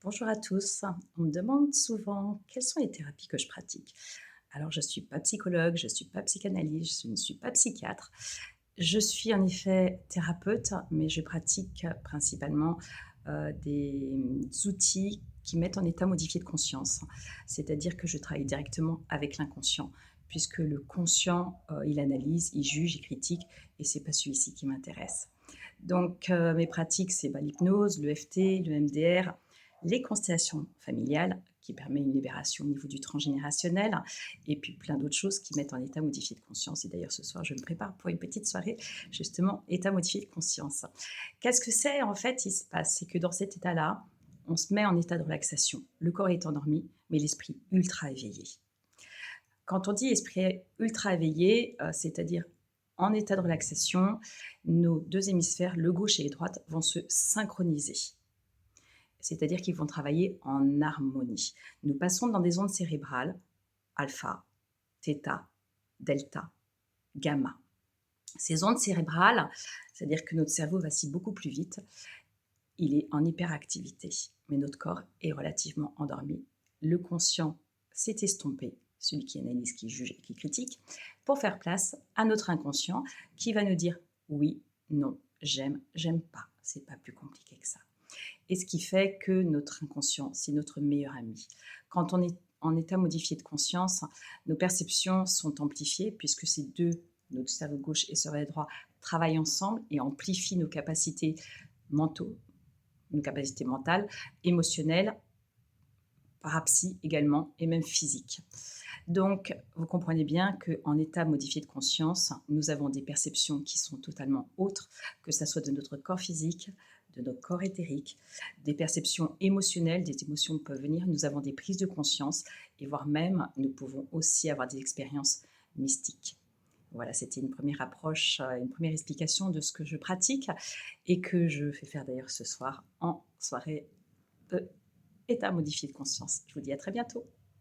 Bonjour à tous. On me demande souvent quelles sont les thérapies que je pratique. Alors, je ne suis pas psychologue, je ne suis pas psychanalyste, je ne suis pas psychiatre. Je suis en effet thérapeute, mais je pratique principalement des outils qui mettent en état modifié de conscience. C'est-à-dire que je travaille directement avec l'inconscient, puisque le conscient, il analyse, il juge, il critique, et c'est pas celui-ci qui m'intéresse. Donc, mes pratiques, c'est l'hypnose, l'EFT, le MDR, les constellations familiales, qui permet une libération au niveau du transgénérationnel, et puis plein d'autres choses qui mettent en état modifié de conscience. Et d'ailleurs, ce soir, je me prépare pour une petite soirée, justement, état modifié de conscience. Qu'est-ce que c'est en fait? Il se passe, c'est que dans cet état-là, on se met en état de relaxation. Le corps est endormi, mais l'esprit ultra éveillé. Quand on dit esprit ultra éveillé, c'est-à-dire en état de relaxation, nos 2 hémisphères, le gauche et le droite, vont se synchroniser. C'est-à-dire qu'ils vont travailler en harmonie. Nous passons dans des ondes cérébrales, alpha, theta, delta, gamma. Ces ondes cérébrales, c'est-à-dire que notre cerveau vacille beaucoup plus vite, il est en hyperactivité, mais notre corps est relativement endormi. Le conscient s'est estompé, celui qui analyse, qui juge et qui critique, pour faire place à notre inconscient qui va nous dire oui, non, j'aime, j'aime pas. C'est pas plus compliqué que ça. Et ce qui fait que notre inconscient, c'est notre meilleur ami. Quand on est en état modifié de conscience, nos perceptions sont amplifiées puisque ces deux, notre cerveau gauche et cerveau droit, travaillent ensemble et amplifient nos capacités mentaux, nos capacités mentales, émotionnelles, parapsy également et même physiques. Donc, vous comprenez bien qu'en état modifié de conscience, nous avons des perceptions qui sont totalement autres, que ce soit de notre corps physique, de notre corps éthérique, des perceptions émotionnelles, des émotions peuvent venir, nous avons des prises de conscience et voire même, nous pouvons aussi avoir des expériences mystiques. Voilà, c'était une première approche, une première explication de ce que je pratique et que je fais faire d'ailleurs ce soir en soirée état modifié de conscience. Je vous dis à très bientôt.